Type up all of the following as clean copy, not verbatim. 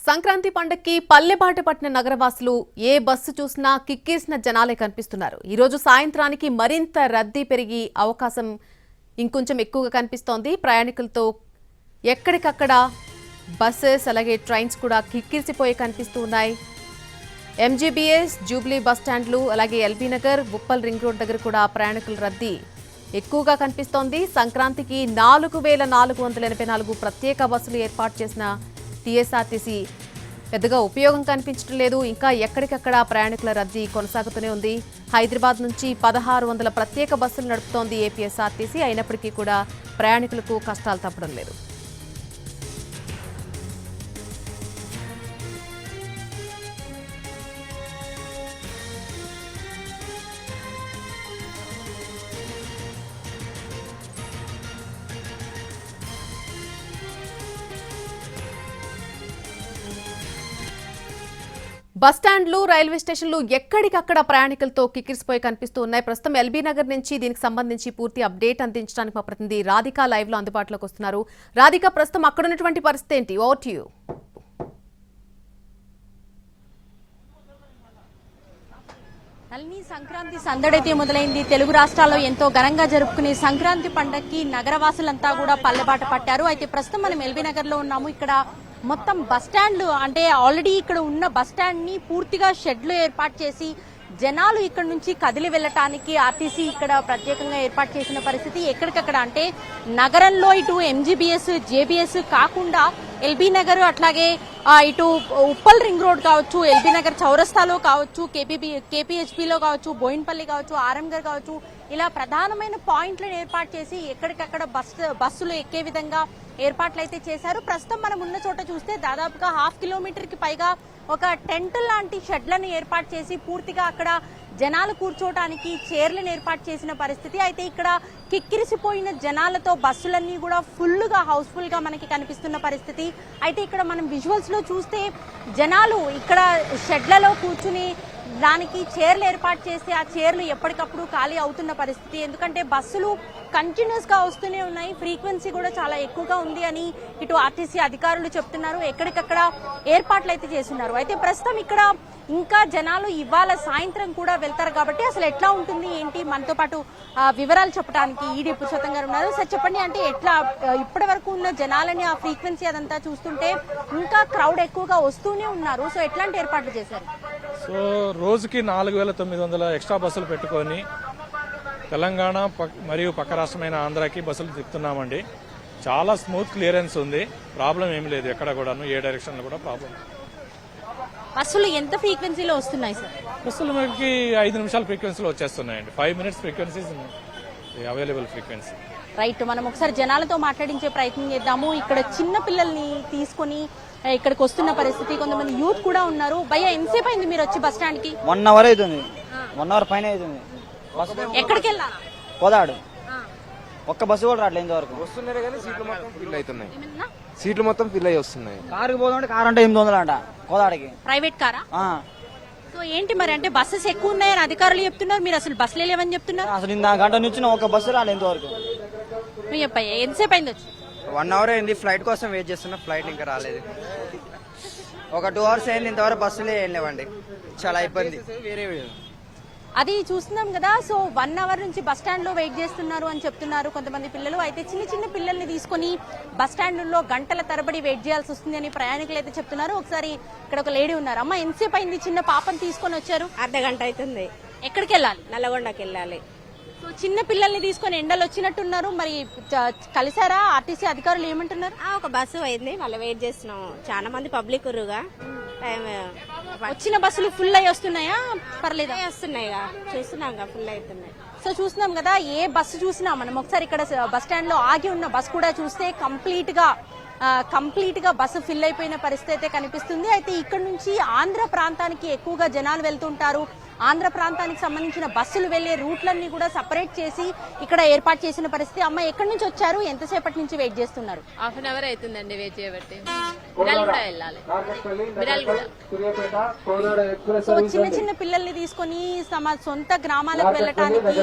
సంక్రాంతి పండక్కి పల్లెబాట పట్టిన నగరవాసులు ఏ బస్సు చూసినా కిక్కిరిసిన జనాలే కనిపిస్తున్నారు. ఈ రోజు సాయంత్రానికి మరింత రద్దీ పెరిగి అవకాశం ఇంకొంచెం ఎక్కువగా కనిపిస్తోంది. ప్రయాణికులతో ఎక్కడికక్కడ బస్సెస్ అలాగే ట్రైన్స్ కూడా కిక్కిరిసిపోయి కనిపిస్తూ ఉన్నాయి. ఎంజీబీఎస్, జూబ్లీ బస్టాండ్లు అలాగే LB Nagar, Uppal ring road దగ్గర కూడా ప్రయాణికుల రద్దీ ఎక్కువగా కనిపిస్తోంది. సంక్రాంతికి 4484 ప్రత్యేక బస్సులు ఏర్పాటు చేసిన టీఎస్ఆర్టీసీ పెద్దగా ఉపయోగం కనిపించడం లేదు. ఇంకా ఎక్కడికక్కడ ప్రయాణికుల రద్దీ కొనసాగుతూనే ఉంది. హైదరాబాద్ నుంచి 1600 ప్రత్యేక బస్సులు నడుపుతోంది ఏపీఎస్ఆర్టీసీ. అయినప్పటికీ కూడా ప్రయాణికులకు కష్టాలు తప్పడం లేదు. బస్టాండ్లు, రైల్వే స్టేషన్లు ఎక్కడికక్కడ ప్రయాణికులతో కిక్కిరిసిపోయి కనిపిస్తూ ఉన్నాయి. ప్రస్తుతం ఎల్బీ నగర్ నుంచి దీనికి సంబంధించి పూర్తి అప్డేట్ అందించడానికి మా ప్రతినిధి రాధిక లైవ్ లో అందుబాటులోకి వస్తున్నారు. రాధిక, ప్రస్తుతం అక్కడ ఉన్నటువంటి పరిస్థితి ఏంటి? Over to you. Nalini, Sankranti సందడైతే మొదలైంది. తెలుగు రాష్ట్రాల్లో ఎంతో ఘనంగా జరుపుకునే సంక్రాంతి పండగకి నగరవాసులంతా కూడా పల్లెబాట పట్టారు. అయితే ప్రస్తుతం మనం ఎల్బీ నగర్ లో ఉన్నాము. ఇక్కడ మొత్తం బస్టాండ్లు అంటే ఆల్రెడీ ఇక్కడ ఉన్న బస్టాండ్ ని పూర్తిగా షెడ్లు ఏర్పాటు చేసి జనాలు ఇక్కడ నుంచి కదిలి వెళ్లటానికి ఆర్టీసీ ఇక్కడ ప్రత్యేకంగా ఏర్పాటు చేసిన పరిస్థితి. ఎక్కడికక్కడ అంటే నగరంలో ఇటు ఎంజీబీఎస్, జేబీఎస్ కాకుండా ఎల్బీ నగర్ అట్లాగే ఇటు ఉప్పల్ రింగ్ రోడ్ కావచ్చు, ఎల్బీ నగర్ చౌరస్తాలో కావచ్చు, కేపీహెచ్పీలో కావచ్చు, బోయిన్పల్లి కావచ్చు, ఆరంగర్ కావచ్చు, ఇలా ప్రధానమైన పాయింట్లను ఏర్పాటు చేసి ఎక్కడికక్కడ బస్సులు ఎక్కే విధంగా ఏర్పాట్లు అయితే చేశారు. ప్రస్తుతం మనం ఉన్న చోట చూస్తే దాదాపుగా 1/2 కిలోమీటర్ కి పైగా ఒక టెంట్ లాంటి షెడ్లను ఏర్పాటు చేసి పూర్తిగా అక్కడ జనాలు కూర్చోటానికి చైర్లను ఏర్పాటు చేసిన పరిస్థితి. అయితే ఇక్కడ కిక్కిరిసిపోయిన జనాలతో బస్సులన్నీ కూడా ఫుల్గా హౌస్ఫుల్ గా మనకి కనిపిస్తున్న పరిస్థితి. అయితే ఇక్కడ మనం విజువల్స్ లో చూస్తే జనాలు ఇక్కడ షెడ్లలో కూర్చుని దానికి చైర్లు ఏర్పాటు చేస్తే ఆ చైర్లు ఎప్పటికప్పుడు ఖాళీ అవుతున్న పరిస్థితి. ఎందుకంటే బస్సులు కంటిన్యూస్ గా వస్తూనే ఉన్నాయి, ఫ్రీక్వెన్సీ కూడా చాలా ఎక్కువగా ఉంది అని ఇటు ఆర్టీసీ అధికారులు చెప్తున్నారు. ఎక్కడికక్కడ ఏర్పాట్లు అయితే చేస్తున్నారు. అయితే ప్రస్తుతం ఇక్కడ ఇంకా జనాలు ఇవాళ సాయంత్రం కూడా వెళ్తారు కాబట్టి అసలు ఎట్లా ఉంటుంది ఏంటి, మనతో పాటు వివరాలు చెప్పడానికి ఈడీ పురుషోత్తం గారు ఉన్నారు. సార్ చెప్పండి, అంటే ఎట్లా ఇప్పటి వరకు ఉన్న జనాలని ఆ ఫ్రీక్వెన్సీ అదంతా చూస్తుంటే ఇంకా క్రౌడ్ ఎక్కువగా వస్తూనే ఉన్నారు. సో ఎట్లాంటి ఏర్పాట్లు చేశారు? సో రోజుకి 4900 ఎక్స్ట్రా బస్సులు పెట్టుకొని తెలంగాణ మరియు పక్క రాష్ట్రమైన ఆంధ్రాకి బస్సులు తిప్పుతున్నామండి. చాలా స్మూత్ క్లియరెన్స్ ఉంది, ప్రాబ్లం ఏమి లేదు. ఎక్కడ కూడాను ఏ డైరెక్షన్ లో కూడా ప్రాబ్లం. బస్సులు ఎంత ఫ్రీక్వెన్సీలో వస్తున్నాయి సార్? బస్సులు మనకి 5 నిమిషాల ఫ్రీక్వెన్సీలో వచ్చేస్తున్నాయండి. 5 minutes frequencies available frequency. Right, మనం ఒకసారి జనాలతో మాట్లాడించే ప్రయత్నం చేద్దాము. ఇక్కడ చిన్న పిల్లల్ని తీసుకుని ఇక్కడికి వస్తున్న పరిస్థితి, కొంతమంది యూత్ కూడా ఉన్నారు. భయ్య, ఎంతసేపు అయింది మీరు వచ్చి బస్ స్టాండ్ కి? 1 hour అవుతుంది. 1 hour పైన అవుతుంది. ఎక్కడికి వెళ్ళాలి? కోదాడు. ఒక్క బస్సు కూడా రావట్లేదు ఇంతవరకు. వస్తున్నాయి కానీ సీట్లు మొత్తం ఫిల్ అవుతున్నాయి. సీట్లు మొత్తం ఫిల్ అయ్యి వస్తున్నాయి. కారుకి పోతుంటే కారు అంటే 800 అంట కోదాడికి. ప్రైవేట్ కారా? సో ఏంటి మరి, అంటే బస్సెస్ ఎక్కువ ఉన్నాయని అధికారులు చెప్తున్నారు, మీరు అసలు బస్సులు లేవని చెప్తున్నారు. అసలు ఇంత గంట నుంచి ఒక బస్సు రాలేదు ఇంతవరకు. ఎంతసేపు అయింది వచ్చి? 1 hour అయింది. ఫ్లైట్ కోసం వెయిట్ చేస్తున్నా, ఫ్లైట్ ఇంకా రాలేదు. ఒక 2 hours అయింది, ఇంతవరకు బస్సులే ఏం లేవండి. చాలా ఇబ్బంది. అది చూస్తున్నాం కదా. సో 1 hour నుంచి బస్ స్టాండ్ లో వెయిట్ చేస్తున్నారు అని చెప్తున్నారు కొంతమంది పిల్లలు. అయితే చిన్న చిన్న పిల్లల్ని తీసుకుని బస్ స్టాండ్లో గంటల తరబడి వెయిట్ చేయాల్సి వస్తుంది అని ప్రయాణికులు అయితే చెప్తున్నారు. ఒకసారి ఇక్కడ ఒక లేడీ ఉన్నారు. అమ్మ, ఎంతసేపు అయింది చిన్న పాపని తీసుకొని వచ్చారు? అర్ధగంట అవుతుంది. ఎక్కడికి వెళ్ళాలి? నల్లగొండకి వెళ్ళాలి. సో చిన్న పిల్లల్ని తీసుకొని ఎండలు వచ్చినట్టున్నారు, మరి కలిసారా? ఆర్టీసీ అధికారులు ఏమంటున్నారు? ఒక బస్సు అయింది, మళ్ళీ వెయిట్ చేస్తున్నాం. చాలా మంది పబ్లిక్ ఉరుగా వచ్చిన బస్సులు ఫుల్ అయ్యి వస్తున్నాయా? పర్లేదు, వస్తున్నాయి, చూస్తున్నాం ఫుల్ అవుతున్నాయి. సో చూస్తున్నాం కదా, ఏ బస్సు చూసినా మనం ఒకసారి ఇక్కడ బస్ స్టాండ్ లో ఆగి ఉన్న బస్ కూడా చూస్తే కంప్లీట్ గా బస్సు ఫిల్ అయిపోయిన పరిస్థితి అయితే కనిపిస్తుంది. అయితే ఇక్కడ నుంచి ఆంధ్ర ప్రాంతానికి ఎక్కువగా జనాలు వెళ్తుంటారు. ఆంధ్ర ప్రాంతానికి సంబంధించిన బస్సులు వెళ్లే రూట్లన్నీ కూడా సపరేట్ చేసి ఇక్కడ ఏర్పాటు చేసిన పరిస్థితి. అమ్మ ఎక్కడి నుంచి వచ్చారు, ఎంతసేపటి నుంచి వెయిట్ చేస్తున్నారు? హాఫ్ అన్ అవర్ అవుతుందండి వెయిట్ చేయబట్టి. మిరాల్ కూడా వెళ్ళాలి. మిరాల్ కూడా. సో చిన్న చిన్న పిల్లల్ని తీసుకొని తమ సొంత గ్రామాలకు వెళ్ళటానికి,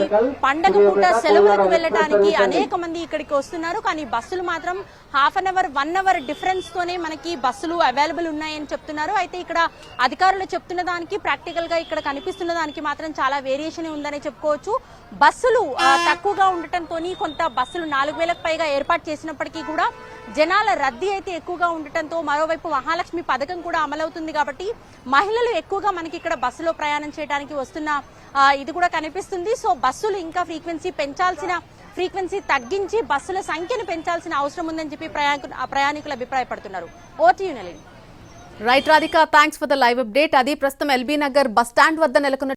పండగ పూట సెలవులకు వెళ్ళటానికి అనేక మంది ఇక్కడికి వస్తున్నారు. కానీ బస్సులు మాత్రం half an hour 1 hour difference తోనే మనకి బస్సులు అవైలబుల్ ఉన్నాయని చెప్తున్నారు. అయితే ఇక్కడ అధికారులు చెప్తున్న దానికి ప్రాక్టికల్ గా ఇక్కడ కనిపిస్తున్న దానికి మాత్రం చాలా వేరియేషన్ ఉందని చెప్పుకోవచ్చు. బస్సులు తక్కువగా ఉండటంతో కొంత బస్సులు 4000కు పైగా ఏర్పాటు చేసినప్పటికీ కూడా జనాల రద్దీ అయితే ఎక్కువగా ఉండటంతో, మరోవైపు మహాలక్ష్మి పథకం కూడా అమలవుతుంది కాబట్టి మహిళలు ఎక్కువగా మనకి ఇక్కడ బస్సులో ప్రయాణం చేయడానికి వస్తున్న ఇది కూడా కనిపిస్తుంది. సో బస్సులు ఇంకా ఫ్రీక్వెన్సీ తగ్గించి బస్సుల సంఖ్యను పెంచాల్సిన అవసరం ఉందని చెప్పి ప్రయాణికులు అభిప్రాయపడుతున్నారు. Over to you Nalini. Right Radhika, thanks for the live update. అది ప్రస్తుతం ఎల్బీ నగర్ బస్ స్టాండ్ వద్ద నెలకొన్న